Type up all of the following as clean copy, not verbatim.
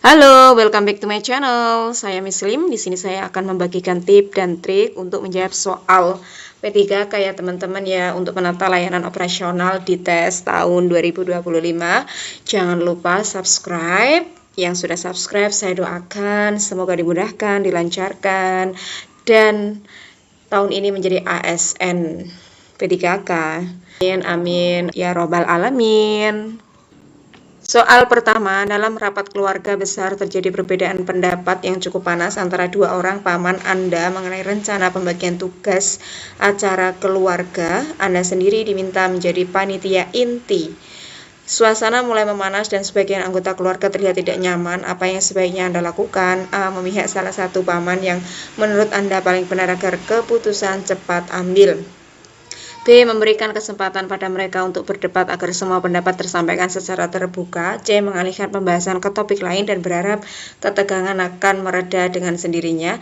Halo, welcome back to my channel. Saya Muslim. Di sini saya akan membagikan tips dan trik untuk menjawab soal P3K ya teman-teman ya, untuk menata layanan operasional di tes tahun 2025. Jangan lupa subscribe. Yang sudah subscribe saya doakan semoga dimudahkan, dilancarkan, dan tahun ini menjadi ASN P3K. Amin, amin ya robbal alamin. Soal pertama, dalam rapat keluarga besar terjadi perbedaan pendapat yang cukup panas antara dua orang paman Anda mengenai rencana pembagian tugas acara keluarga. Anda sendiri diminta menjadi panitia inti. Suasana mulai memanas dan sebagian anggota keluarga terlihat tidak nyaman. Apa yang sebaiknya Anda lakukan? A. Memihak salah satu paman yang menurut Anda paling benar agar keputusan cepat ambil. B. Memberikan kesempatan pada mereka untuk berdebat agar semua pendapat tersampaikan secara terbuka. C. Mengalihkan pembahasan ke topik lain dan berharap ketegangan akan mereda dengan sendirinya.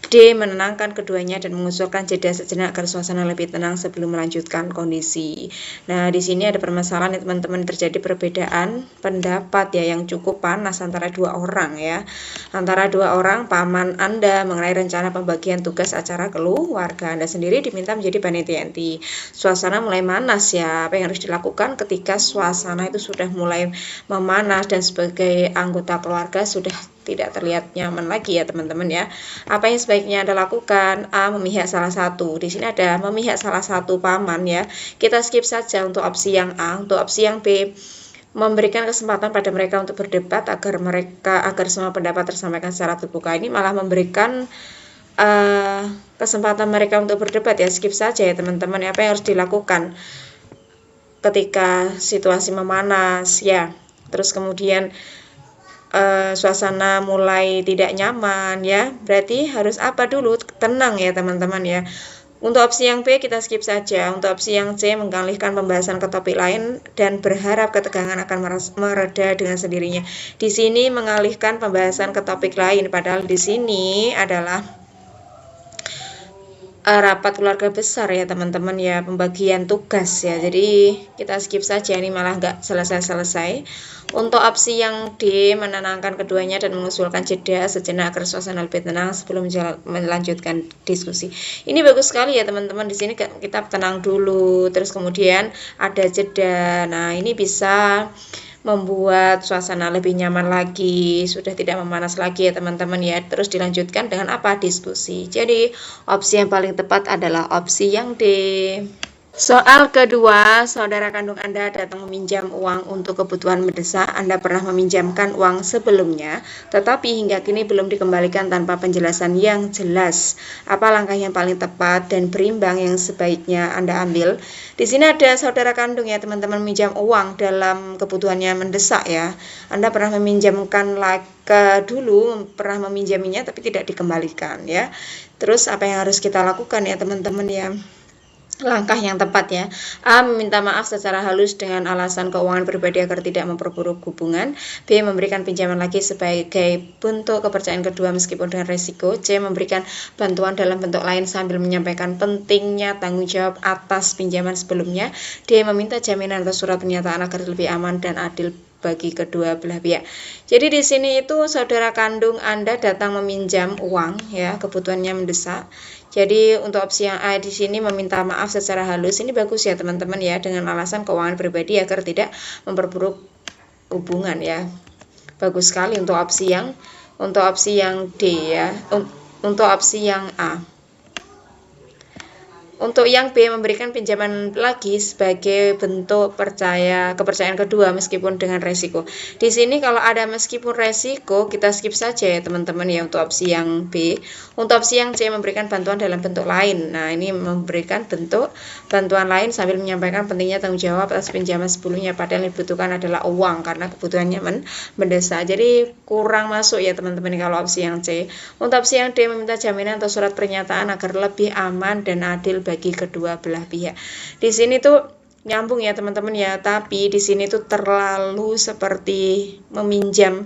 D. Menenangkan keduanya dan mengusulkan jeda sejenak agar suasana lebih tenang sebelum melanjutkan kondisi. Nah, di sini ada permasalahan ya teman-teman, terjadi perbedaan pendapat ya yang cukup panas antara dua orang ya. Antara dua orang paman Anda mengenai rencana pembagian tugas acara keluarga. Anda sendiri diminta menjadi panitia inti. Suasana mulai manas ya. Apa yang harus dilakukan ketika suasana itu sudah mulai memanas dan sebagai anggota keluarga sudah tidak terlihat nyaman lagi ya teman-teman ya. Apa yang sebaiknya Anda lakukan? A. Memihak salah satu. Di sini ada memihak salah satu paman ya. Kita skip saja untuk opsi yang A. Untuk opsi yang B, memberikan kesempatan pada mereka untuk berdebat agar semua pendapat tersampaikan secara terbuka. Ini malah memberikan kesempatan mereka untuk berdebat ya. Skip saja ya teman-teman. Apa yang harus dilakukan ketika situasi memanas ya. Terus kemudian suasana mulai tidak nyaman ya, berarti harus apa dulu? Tenang ya teman-teman ya. Untuk opsi yang B kita skip saja. Untuk opsi yang C, mengalihkan pembahasan ke topik lain dan berharap ketegangan akan mereda dengan sendirinya. Di sini mengalihkan pembahasan ke topik lain, padahal di sini adalah rapat keluarga besar ya teman-teman ya, pembagian tugas ya. Jadi kita skip saja, ini malah nggak selesai-selesai. Untuk opsi yang D, menenangkan keduanya dan mengusulkan jeda sejenak agar suasana lebih tenang sebelum melanjutkan diskusi. Ini bagus sekali ya teman-teman. Di sini kita tenang dulu, terus kemudian ada jeda. Nah, ini bisa membuat suasana lebih nyaman lagi, sudah tidak memanas lagi ya teman-teman ya. Terus dilanjutkan dengan apa? Diskusi. Jadi opsi yang paling tepat adalah opsi yang D. Soal kedua, saudara kandung Anda datang meminjam uang untuk kebutuhan mendesak. Anda pernah meminjamkan uang sebelumnya, tetapi hingga kini belum dikembalikan tanpa penjelasan yang jelas. Apa langkah yang paling tepat dan berimbang yang sebaiknya Anda ambil? Di sini ada saudara kandung ya teman-teman, meminjam uang dalam kebutuhannya mendesak ya. Anda pernah meminjamkan dulu, pernah meminjaminya tapi tidak dikembalikan ya. Terus apa yang harus kita lakukan ya teman-teman ya? Langkah yang tepat ya. A. Meminta maaf secara halus dengan alasan keuangan pribadi agar tidak memperburuk hubungan. B. Memberikan pinjaman lagi sebagai bentuk kepercayaan kedua meskipun dengan resiko. C. Memberikan bantuan dalam bentuk lain sambil menyampaikan pentingnya tanggung jawab atas pinjaman sebelumnya. D. Meminta jaminan atau surat pernyataan agar lebih aman dan adil bagi kedua belah pihak. Jadi di sini itu saudara kandung Anda datang meminjam uang ya, kebutuhannya mendesak. Jadi untuk opsi yang A di sini meminta maaf secara halus, ini bagus ya teman-teman ya, dengan alasan keuangan pribadi agar tidak memperburuk hubungan ya. Bagus sekali untuk opsi yang D ya. Untuk opsi yang A. Untuk yang B, memberikan pinjaman lagi sebagai bentuk kepercayaan kedua meskipun dengan resiko. Di sini kalau ada meskipun resiko, kita skip saja ya teman-teman ya untuk opsi yang B. Untuk opsi yang C, memberikan bantuan dalam bentuk lain. Nah, ini memberikan bentuk bantuan lain sambil menyampaikan pentingnya tanggung jawab atas pinjaman sebelumnya, padahal yang dibutuhkan adalah uang karena kebutuhannya mendesak. Jadi kurang masuk ya teman-teman kalau opsi yang C. Untuk opsi yang D, meminta jaminan atau surat pernyataan agar lebih aman dan adil bagi kedua belah pihak. Di sini tuh nyambung ya teman-teman ya, tapi di sini tuh terlalu seperti meminjam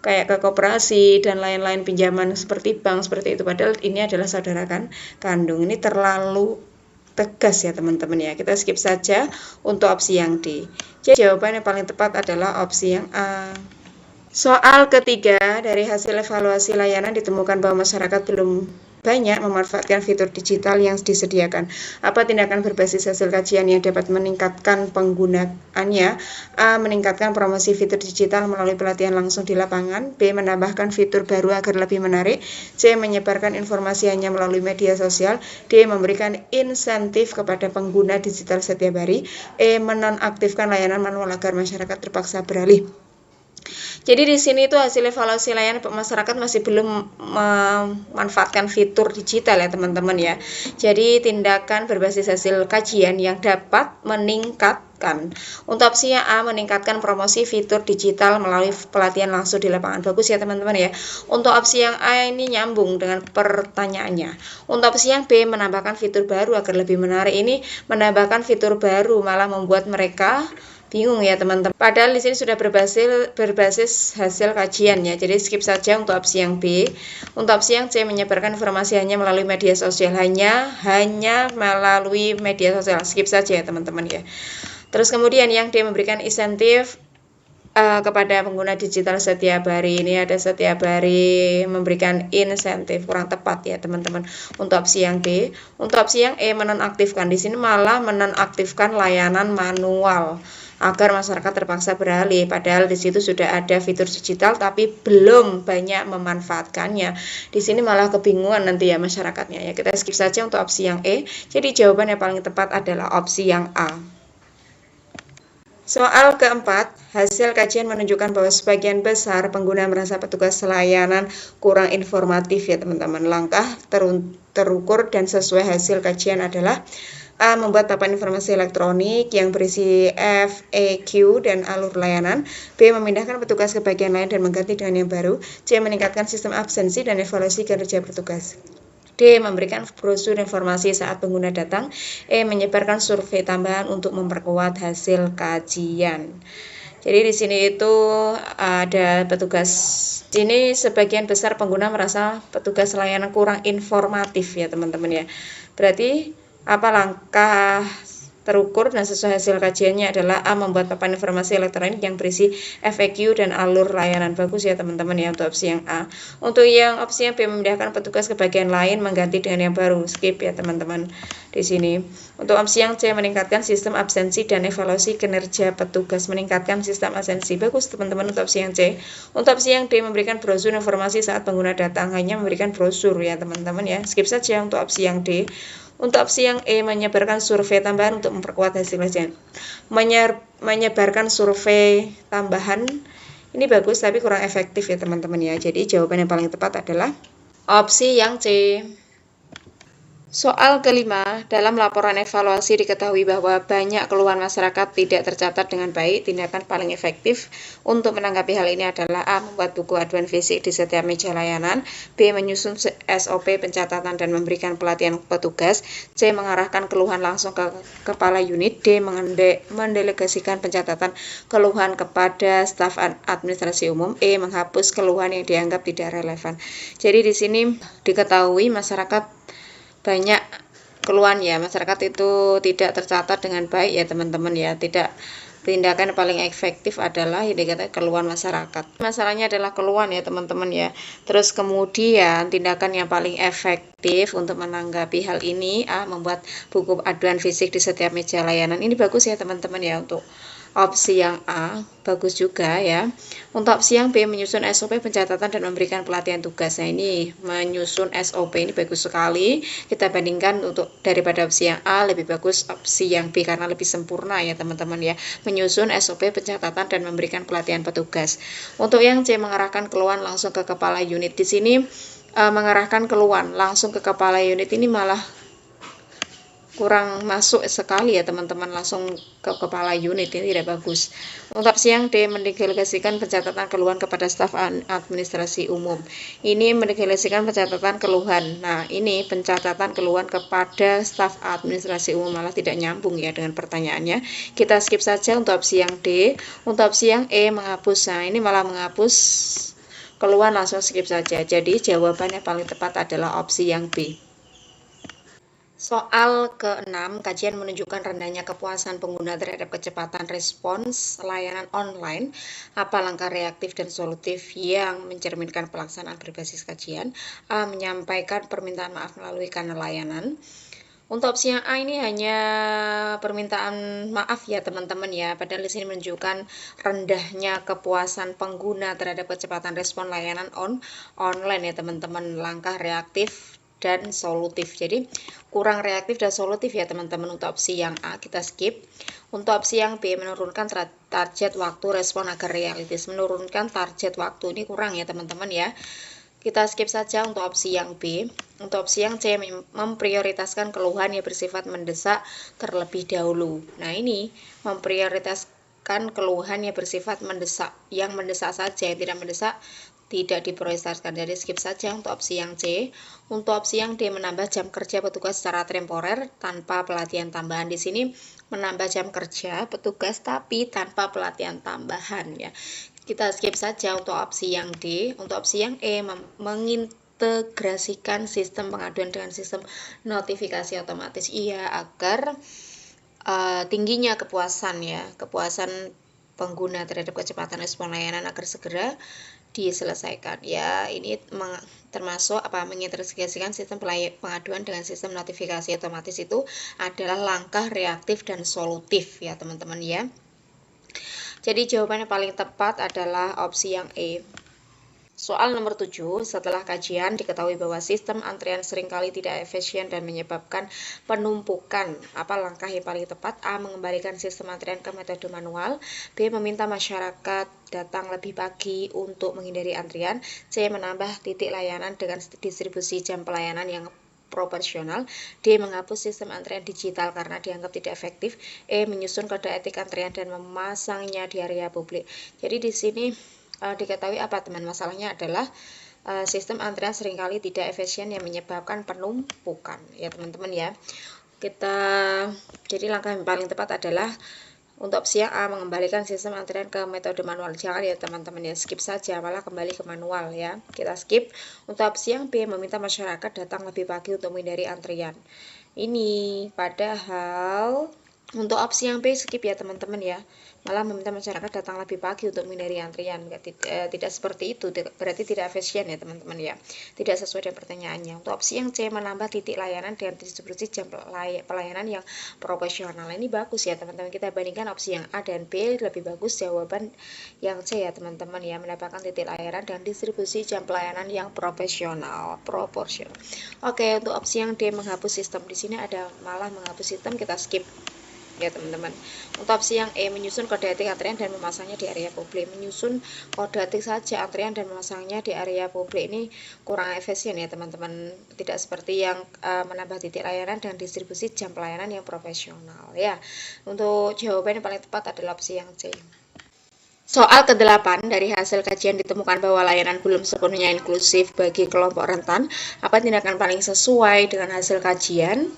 kayak ke koperasi dan lain-lain, pinjaman seperti bank seperti itu, padahal ini adalah saudara kandung. Ini terlalu tegas ya teman-teman ya. Kita skip saja untuk opsi yang D. Jadi jawaban yang paling tepat adalah opsi yang A. Soal ketiga, dari hasil evaluasi layanan ditemukan bahwa masyarakat belum banyak memanfaatkan fitur digital yang disediakan. Apa tindakan berbasis hasil kajian yang dapat meningkatkan penggunaannya? A. Meningkatkan promosi fitur digital melalui pelatihan langsung di lapangan. B. Menambahkan fitur baru agar lebih menarik. C. Menyebarkan informasi hanya melalui media sosial. D. Memberikan insentif kepada pengguna digital setiap hari. E. Menonaktifkan layanan manual agar masyarakat terpaksa beralih. Jadi di sini itu hasil evaluasi layanan masyarakat masih belum memanfaatkan fitur digital ya teman-teman ya. Jadi tindakan berbasis hasil kajian yang dapat meningkatkan. Untuk opsi yang A, meningkatkan promosi fitur digital melalui pelatihan langsung di lapangan. Bagus ya teman-teman ya. Untuk opsi yang A ini nyambung dengan pertanyaannya. Untuk opsi yang B, menambahkan fitur baru agar lebih menarik. Ini menambahkan fitur baru malah membuat mereka bingung ya teman-teman. Padahal di sini sudah berbasis hasil kajian ya. Jadi skip saja untuk opsi yang B. Untuk opsi yang C, menyebarkan informasi hanya melalui media sosial. Hanya melalui media sosial. Skip saja ya teman-teman ya. Terus kemudian yang D, memberikan insentif kepada pengguna digital setiap hari. Ini ada setiap hari memberikan insentif, kurang tepat ya teman-teman. Untuk opsi yang B. Untuk opsi yang E, menonaktifkan. Di sini malah menonaktifkan layanan manual agar masyarakat terpaksa beralih. Padahal di situ sudah ada fitur digital tapi belum banyak memanfaatkannya. Di sini malah kebingungan nanti ya masyarakatnya ya. Kita skip saja untuk opsi yang E. Jadi jawaban yang paling tepat adalah opsi yang A. Soal keempat, hasil kajian menunjukkan bahwa sebagian besar pengguna merasa petugas layanan kurang informatif ya teman-teman. Langkah terukur dan sesuai hasil kajian adalah A. Membuat papan informasi elektronik yang berisi FAQ dan alur layanan. B. Memindahkan petugas ke bagian lain dan mengganti dengan yang baru. C. Meningkatkan sistem absensi dan evaluasi kinerja petugas. D. Memberikan brosur informasi saat pengguna datang. E. Menyebarkan survei tambahan untuk memperkuat hasil kajian. Jadi di sini itu ada petugas. Ini sebagian besar pengguna merasa petugas layanan kurang informatif ya teman-teman ya. Berarti apa langkah terukur dan sesuai hasil kajiannya adalah A. Membuat papan informasi elektronik yang berisi FAQ dan alur layanan. Bagus ya teman-teman ya untuk opsi yang A. Untuk yang opsi yang B, memindahkan petugas ke bagian lain mengganti dengan yang baru. Skip ya teman-teman di sini. Untuk opsi yang C, meningkatkan sistem absensi dan evaluasi kinerja petugas. Meningkatkan sistem absensi. Bagus teman-teman untuk opsi yang C. Untuk opsi yang D, memberikan brosur informasi saat pengguna datang. Hanya memberikan brosur ya teman-teman ya. Skip saja untuk opsi yang D. Untuk opsi yang E, menyebarkan survei tambahan untuk memperkuat hasil kajian. Menyebarkan survei tambahan ini bagus tapi kurang efektif ya teman-teman ya. Jadi jawaban yang paling tepat adalah opsi yang C. Soal kelima, dalam laporan evaluasi diketahui bahwa banyak keluhan masyarakat tidak tercatat dengan baik. Tindakan paling efektif untuk menanggapi hal ini adalah A. Membuat buku aduan fisik di setiap meja layanan. B. Menyusun SOP pencatatan dan memberikan pelatihan petugas. C. Mengarahkan keluhan langsung ke kepala unit. D. Mendelegasikan pencatatan keluhan kepada staf administrasi umum. E. Menghapus keluhan yang dianggap tidak relevan. Jadi di sini diketahui masyarakat banyak keluhan ya, masyarakat itu tidak tercatat dengan baik ya teman-teman ya. Tindakan paling efektif adalah yang dikatakan keluhan masyarakat. Masalahnya adalah keluhan ya teman-teman ya. Terus kemudian tindakan yang paling efektif untuk menanggapi hal ini A. Membuat buku aduan fisik di setiap meja layanan. Ini bagus ya teman-teman ya untuk opsi yang A, bagus juga ya. Untuk opsi yang B, menyusun SOP pencatatan dan memberikan pelatihan tugas. Nah ini menyusun SOP ini bagus sekali. Kita bandingkan untuk daripada opsi yang A lebih bagus opsi yang B karena lebih sempurna ya teman-teman ya. Menyusun SOP pencatatan dan memberikan pelatihan petugas. Untuk yang C, mengarahkan keluhan langsung ke kepala unit. Di sini mengarahkan keluhan langsung ke kepala unit ini malah kurang masuk sekali ya teman-teman, langsung ke kepala unit ini tidak bagus. Untuk opsi yang D, mendelegasikan pencatatan keluhan kepada staf administrasi umum. Ini mendelegasikan pencatatan keluhan. Nah ini pencatatan keluhan kepada staf administrasi umum malah tidak nyambung ya dengan pertanyaannya. Kita skip saja untuk opsi yang D. Untuk opsi yang E, menghapus. Nah ini malah menghapus keluhan, langsung skip saja. Jadi jawabannya paling tepat adalah opsi yang B. Soal ke-6, kajian menunjukkan rendahnya kepuasan pengguna terhadap kecepatan respons layanan online. Apa langkah reaktif dan solutif yang mencerminkan pelaksanaan berbasis kajian? A. Menyampaikan permintaan maaf melalui kanal layanan. Untuk opsi yang A ini hanya permintaan maaf ya teman-teman ya, padahal di sini menunjukkan rendahnya kepuasan pengguna terhadap kecepatan respon layanan online ya teman-teman. Langkah reaktif dan solutif, jadi kurang reaktif dan solutif ya teman-teman. Untuk opsi yang A kita skip. Untuk opsi yang B, menurunkan target waktu respon agar realistis. Menurunkan target waktu ini kurang ya teman-teman ya, kita skip saja untuk opsi yang B. Untuk opsi yang C, memprioritaskan keluhan yang bersifat mendesak terlebih dahulu. Nah ini memprioritaskan keluhan yang bersifat mendesak, yang mendesak saja, yang tidak mendesak tidak diprioritaskan, jadi skip saja untuk opsi yang C. Untuk opsi yang D, menambah jam kerja petugas secara temporer tanpa pelatihan tambahan. Di sini menambah jam kerja petugas tapi tanpa pelatihan tambahan ya. Kita skip saja untuk opsi yang D. Untuk opsi yang E, mengintegrasikan sistem pengaduan dengan sistem notifikasi otomatis. Iya, agar tingginya kepuasan ya, kepuasan pengguna terhadap kecepatan respon layanan agar segera diselesaikan ya. Ini termasuk mengintegrasikan sistem pengaduan dengan sistem notifikasi otomatis, itu adalah langkah reaktif dan solutif ya teman-teman ya. Jadi jawaban yang paling tepat adalah opsi yang E. Soal nomor 7, setelah kajian diketahui bahwa sistem antrian seringkali tidak efisien dan menyebabkan penumpukan. Apa langkah yang paling tepat? A. Mengembalikan sistem antrian ke metode manual. B. Meminta masyarakat datang lebih pagi untuk menghindari antrian. C. Menambah titik layanan dengan distribusi jam pelayanan yang proporsional. D. Menghapus sistem antrian digital karena dianggap tidak efektif. E. Menyusun kode etik antrian dan memasangnya di area publik. Jadi di sini diketahui apa teman, masalahnya adalah sistem antrian seringkali tidak efisien yang menyebabkan penumpukan ya teman-teman ya. Jadi langkah yang paling tepat adalah untuk opsi yang A, mengembalikan sistem antrian ke metode manual. Jangan ya teman-teman ya, skip saja, malah kembali ke manual ya, kita skip. Untuk opsi yang B, meminta masyarakat datang lebih pagi untuk menghindari antrian. Ini padahal untuk opsi yang B skip ya teman-teman ya, malah meminta masyarakat datang lebih pagi untuk menghindari antrian. Tidak seperti itu, berarti tidak efisien ya teman-teman ya, tidak sesuai dengan pertanyaannya. Untuk opsi yang C, menambah titik layanan dengan distribusi jam pelayanan yang proporsional. Ini bagus ya teman-teman, kita bandingkan opsi yang A dan B, lebih bagus jawaban yang C ya teman-teman ya, mendapatkan titik layanan dan distribusi jam pelayanan yang proporsional. Oke, untuk opsi yang D, menghapus sistem, di sini ada malah menghapus sistem, kita skip ya teman-teman. Untuk opsi yang E, menyusun kode etik antrian dan memasangnya di area publik. Menyusun kode etik saja antrian dan memasangnya di area publik ini kurang efisien ya teman-teman, tidak seperti yang menambah titik layanan dan distribusi jam pelayanan yang profesional ya. Untuk jawaban yang paling tepat adalah opsi yang C. Soal ke-8, dari hasil kajian ditemukan bahwa layanan belum sepenuhnya inklusif bagi kelompok rentan. Apa tindakan paling sesuai dengan hasil kajian?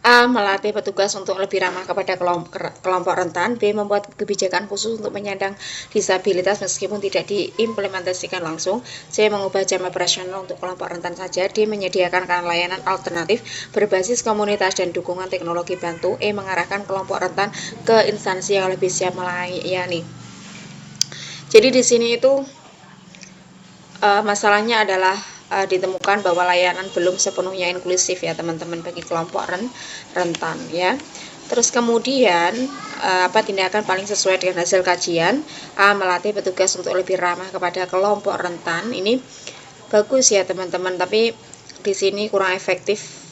A. Melatih petugas untuk lebih ramah kepada kelompok rentan. B. Membuat kebijakan khusus untuk penyandang disabilitas meskipun tidak diimplementasikan langsung. C. Mengubah jam operasional untuk kelompok rentan saja. D. Menyediakan layanan alternatif berbasis komunitas dan dukungan teknologi bantu. E. Mengarahkan kelompok rentan ke instansi yang lebih siap melayani. Jadi di sini itu masalahnya adalah ditemukan bahwa layanan belum sepenuhnya inklusif ya teman-teman bagi kelompok rentan ya. Terus kemudian apa tindakan paling sesuai dengan hasil kajian? A. Melatih petugas untuk lebih ramah kepada kelompok rentan. Ini bagus ya teman-teman, tapi di sini kurang efektif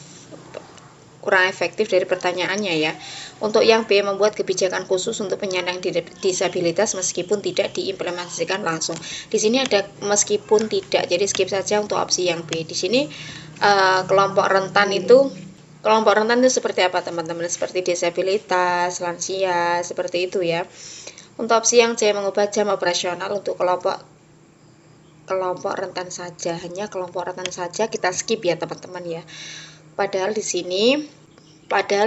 dari pertanyaannya ya. Untuk yang B, membuat kebijakan khusus untuk penyandang disabilitas meskipun tidak diimplementasikan langsung. Di sini ada meskipun tidak, jadi skip saja untuk opsi yang B. Di sini kelompok rentan itu seperti apa teman-teman? Seperti disabilitas, lansia, seperti itu ya. Untuk opsi yang C, mengubah jam operasional untuk kelompok rentan saja, hanya kelompok rentan saja, kita skip ya teman-teman ya. Padahal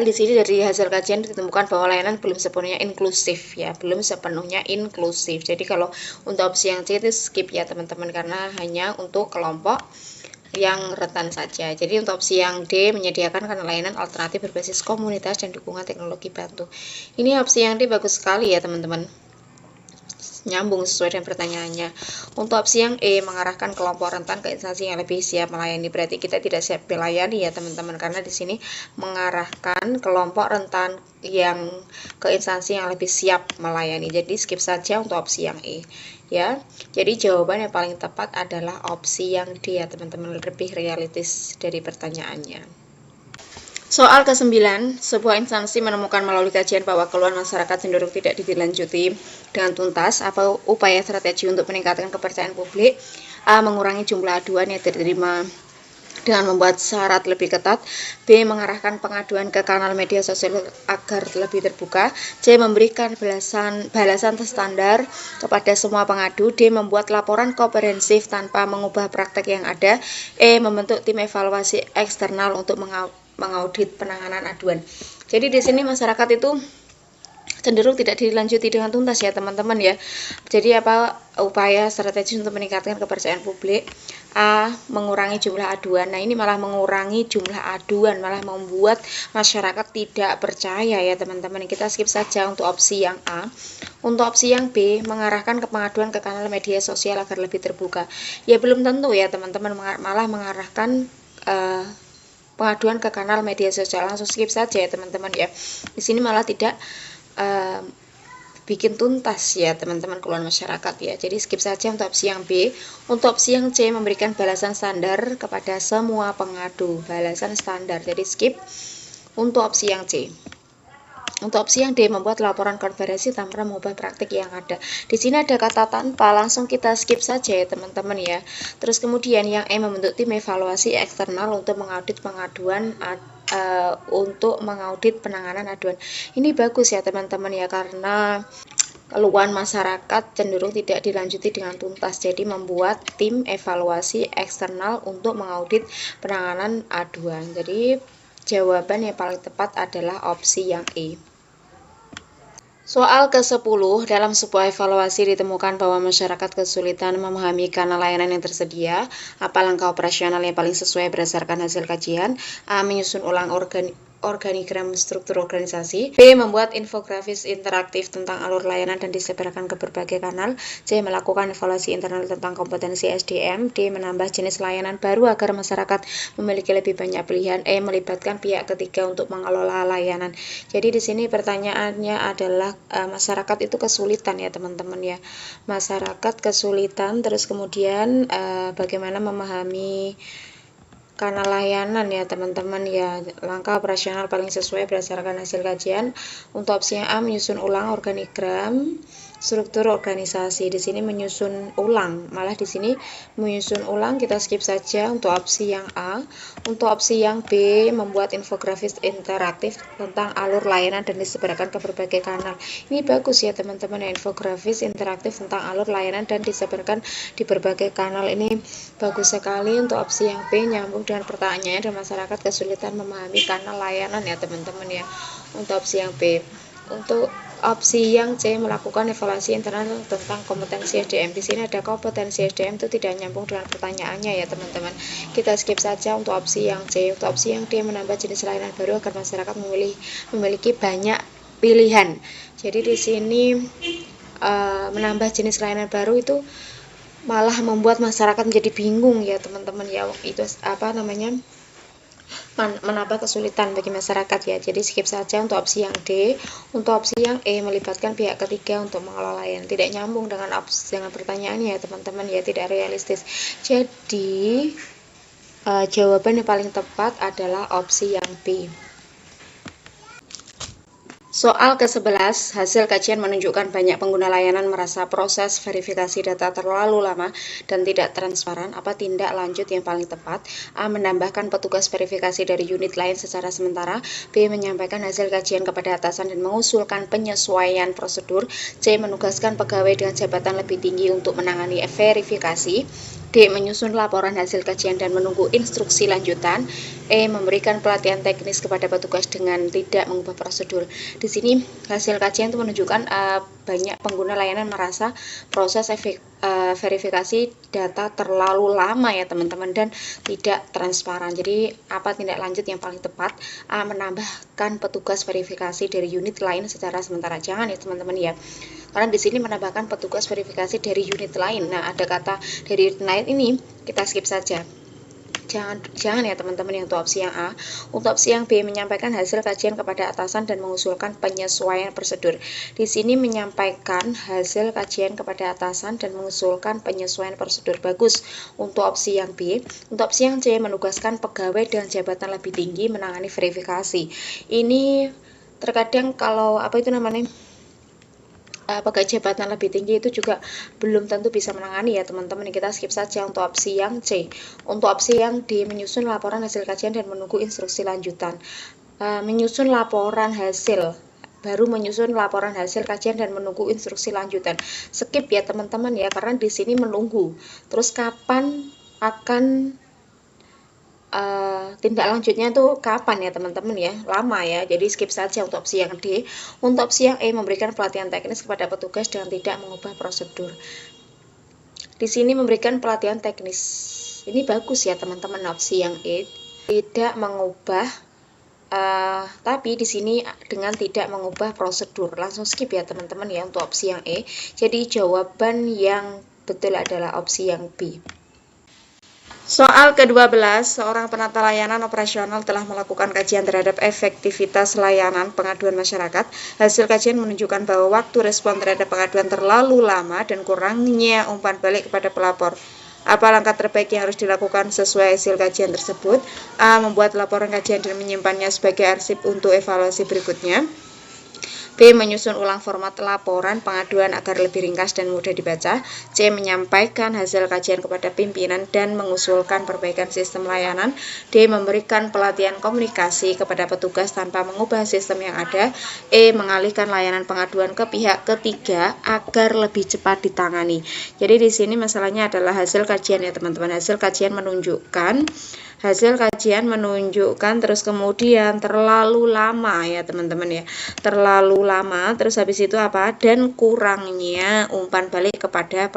di sini dari hasil kajian ditemukan bahwa layanan belum sepenuhnya inklusif ya, belum sepenuhnya inklusif. Jadi kalau untuk opsi yang C itu skip ya teman-teman, karena hanya untuk kelompok yang rentan saja. Jadi untuk opsi yang D, menyediakan kanal layanan alternatif berbasis komunitas dan dukungan teknologi bantu. Ini opsi yang D bagus sekali ya teman-teman, nyambung sesuai dengan pertanyaannya. Untuk opsi yang E, mengarahkan kelompok rentan ke instansi yang lebih siap melayani. Berarti kita tidak siap melayani ya teman-teman, karena di sini mengarahkan kelompok rentan yang ke instansi yang lebih siap melayani. Jadi skip saja untuk opsi yang E ya. Jadi jawaban yang paling tepat adalah opsi yang D ya teman-teman, lebih realistis dari pertanyaannya. Soal ke-9, sebuah instansi menemukan melalui kajian bahwa keluhan masyarakat cenderung tidak dilanjuti dengan tuntas. Apa upaya strategi untuk meningkatkan kepercayaan publik? A. Mengurangi jumlah aduan yang diterima dengan membuat syarat lebih ketat. B. Mengarahkan pengaduan ke kanal media sosial agar lebih terbuka. C. Memberikan balasan standar kepada semua pengadu. D. Membuat laporan komprehensif tanpa mengubah praktek yang ada. E. Membentuk tim evaluasi eksternal untuk mengaudit penanganan aduan. Jadi di sini masyarakat itu cenderung tidak dilanjuti dengan tuntas ya teman-teman ya. Jadi apa upaya strategi untuk meningkatkan kepercayaan publik? A. Mengurangi jumlah aduan. Nah ini malah mengurangi jumlah aduan, malah membuat masyarakat tidak percaya ya teman-teman. Kita skip saja untuk opsi yang A. Untuk opsi yang B, mengarahkan ke pengaduan ke kanal media sosial agar lebih terbuka. Ya belum tentu ya teman-teman, malah mengarahkan pengaduan ke kanal media sosial. Langsung skip saja ya teman-teman ya. Di sini malah tidak bikin tuntas ya teman-teman keluhan masyarakat ya. Jadi skip saja untuk opsi yang B. Untuk opsi yang C, memberikan balasan standar kepada semua pengadu. Balasan standar. Jadi skip untuk opsi yang C. Untuk opsi yang D, membuat laporan konferensi tanpa mengubah praktik yang ada. Di sini ada kata tanpa, langsung kita skip saja ya teman-teman ya. Terus kemudian yang E, membentuk tim evaluasi eksternal untuk mengaudit pengaduan untuk mengaudit penanganan aduan. Ini bagus ya teman-teman ya, karena keluhan masyarakat cenderung tidak dilanjuti dengan tuntas. Jadi membuat tim evaluasi eksternal untuk mengaudit penanganan aduan. Jadi jawaban yang paling tepat adalah opsi yang E. Soal ke-10, dalam sebuah evaluasi ditemukan bahwa masyarakat kesulitan memahami kanal layanan yang tersedia. Apa langkah operasional yang paling sesuai berdasarkan hasil kajian? A. Menyusun ulang organigram struktur organisasi. B. Membuat infografis interaktif tentang alur layanan dan disebarkan ke berbagai kanal. C. Melakukan evaluasi internal tentang kompetensi SDM. D. Menambah jenis layanan baru agar masyarakat memiliki lebih banyak pilihan. E. Melibatkan pihak ketiga untuk mengelola layanan. Jadi di sini pertanyaannya adalah masyarakat itu kesulitan ya teman-teman ya. Masyarakat kesulitan, terus kemudian bagaimana memahami kanal layanan ya teman-teman ya. Langkah operasional paling sesuai berdasarkan hasil kajian. Untuk opsi yang A, menyusun ulang organigram struktur organisasi. Di sini menyusun ulang, malah di sini menyusun ulang, kita skip saja untuk opsi yang A. Untuk opsi yang B, membuat infografis interaktif tentang alur layanan dan disebarkan ke berbagai kanal. Ini bagus ya teman-teman ya, infografis interaktif tentang alur layanan dan disebarkan di berbagai kanal. Ini bagus sekali. Untuk opsi yang B, nyambung dengan pertanyaannya, dan masyarakat kesulitan memahami kanal layanan ya teman-teman ya. Untuk opsi yang B. Untuk opsi yang C, melakukan evaluasi internal tentang kompetensi SDM. Di sini ada kompetensi SDM itu tidak nyambung dengan pertanyaannya ya teman-teman. Kita skip saja untuk opsi yang C. Untuk opsi yang D, menambah jenis layanan baru agar masyarakat memiliki banyak pilihan. Jadi di sini menambah jenis layanan baru itu malah membuat masyarakat menjadi bingung ya teman-teman ya. Itu apa namanya? Menambah kesulitan bagi masyarakat ya. Jadi skip saja untuk opsi yang D. Untuk opsi yang E, melibatkan pihak ketiga untuk mengelola layanan. Tidak nyambung dengan pertanyaannya ya teman-teman ya, tidak realistis. Jadi jawaban yang paling tepat adalah opsi yang B. Soal ke-11, hasil kajian menunjukkan banyak pengguna layanan merasa proses verifikasi data terlalu lama dan tidak transparan. Apa tindak lanjut yang paling tepat? A. Menambahkan petugas verifikasi dari unit lain secara sementara. B. Menyampaikan hasil kajian kepada atasan dan mengusulkan penyesuaian prosedur. C. Menugaskan pegawai dengan jabatan lebih tinggi untuk menangani verifikasi. D. Menyusun laporan hasil kajian dan menunggu instruksi lanjutan. E. Memberikan pelatihan teknis kepada petugas dengan tidak mengubah prosedur. Di sini hasil kajian itu menunjukkan banyak pengguna layanan merasa proses verifikasi data terlalu lama ya teman-teman, dan tidak transparan. Jadi apa tindak lanjut yang paling tepat? A. Menambahkan petugas verifikasi dari unit lain secara sementara. Jangan ya teman-teman ya, karena di sini menambahkan petugas verifikasi dari unit lain. Nah, ada kata dari unit lain ini kita skip saja. Jangan ya teman-teman yang untuk opsi yang A. Untuk opsi yang B, menyampaikan hasil kajian kepada atasan dan mengusulkan penyesuaian prosedur. Di sini menyampaikan hasil kajian kepada atasan dan mengusulkan penyesuaian prosedur. Bagus untuk opsi yang B. Untuk opsi yang C, menugaskan pegawai dengan jabatan lebih tinggi menangani verifikasi. Ini terkadang kalau pegawai jabatan lebih tinggi itu juga belum tentu bisa menangani ya teman-teman. Kita skip saja untuk opsi yang C. Untuk opsi yang D, menyusun laporan hasil kajian dan menunggu instruksi lanjutan. Menyusun laporan hasil, baru menyusun laporan hasil kajian dan menunggu instruksi lanjutan. Skip ya teman-teman ya, karena di sini menunggu. Terus kapan akan tindak lanjutnya tuh kapan ya teman-teman ya, lama ya, jadi skip saja untuk opsi yang D. Untuk opsi yang E, memberikan pelatihan teknis kepada petugas dengan tidak mengubah prosedur. Di sini memberikan pelatihan teknis, ini bagus ya teman-teman. Opsi yang E, tidak mengubah, tapi di sini dengan tidak mengubah prosedur, langsung skip ya teman-teman ya untuk opsi yang E. Jadi jawaban yang betul adalah opsi yang B. Soal ke-12, seorang penata layanan operasional telah melakukan kajian terhadap efektivitas layanan pengaduan masyarakat. Hasil kajian menunjukkan bahwa waktu respon terhadap pengaduan terlalu lama dan kurangnya umpan balik kepada pelapor. Apa langkah terbaik yang harus dilakukan sesuai hasil kajian tersebut? A. Membuat laporan kajian dan menyimpannya sebagai arsip untuk evaluasi berikutnya. B. Menyusun ulang format laporan pengaduan agar lebih ringkas dan mudah dibaca. C. Menyampaikan hasil kajian kepada pimpinan dan mengusulkan perbaikan sistem layanan. D. Memberikan pelatihan komunikasi kepada petugas tanpa mengubah sistem yang ada. E. Mengalihkan layanan pengaduan ke pihak ketiga agar lebih cepat ditangani. Jadi di sini masalahnya adalah hasil kajian ya teman-teman. Hasil kajian menunjukkan terus kemudian terlalu lama ya teman-teman ya, terlalu lama, terus habis itu apa, dan kurangnya umpan balik kepada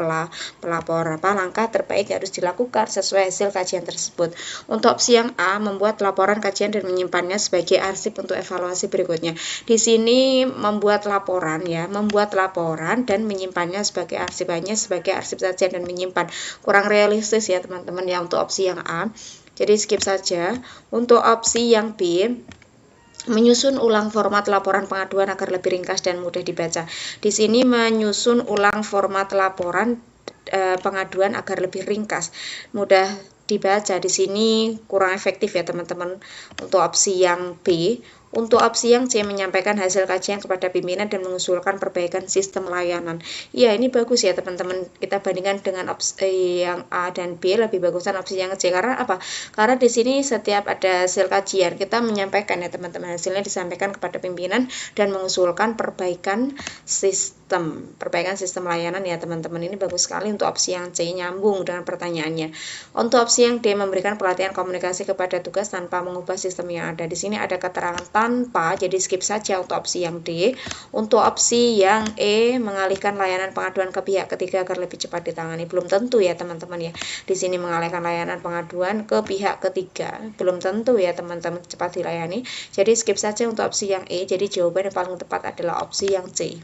pelapor. Apa langkah terbaik harus dilakukan sesuai hasil kajian tersebut? Untuk opsi yang A, membuat laporan kajian dan menyimpannya sebagai arsip untuk evaluasi berikutnya. Di sini membuat laporan dan menyimpannya sebagai arsip, hanya sebagai arsip saja dan menyimpan, kurang realistis ya teman-teman ya untuk opsi yang A. Jadi skip saja. Untuk opsi yang B, menyusun ulang format laporan pengaduan agar lebih ringkas dan mudah dibaca. Di sini menyusun ulang format laporan pengaduan agar lebih ringkas, mudah dibaca. Di sini kurang efektif ya teman-teman untuk opsi yang B. Untuk opsi yang C, menyampaikan hasil kajian kepada pimpinan dan mengusulkan perbaikan sistem layanan. Ya, ini bagus ya teman-teman. Kita bandingkan dengan opsi yang A dan B, lebih bagusan opsi yang C. Karena apa? Karena di sini setiap ada hasil kajian, kita menyampaikan ya teman-teman, hasilnya disampaikan kepada pimpinan dan mengusulkan perbaikan sistem layanan ya teman-teman. Ini bagus sekali untuk opsi yang C, nyambung dengan pertanyaannya. Untuk opsi yang D, memberikan pelatihan komunikasi kepada tugas tanpa mengubah sistem yang ada. Di sini ada keterangan tanpa, jadi skip saja untuk opsi yang D. Untuk opsi yang E, mengalihkan layanan pengaduan ke pihak ketiga agar lebih cepat ditangani. Belum tentu ya teman-teman ya. Di sini mengalihkan layanan pengaduan ke pihak ketiga, belum tentu ya teman-teman cepat dilayani. Jadi skip saja untuk opsi yang E. Jadi jawaban yang paling tepat adalah opsi yang C.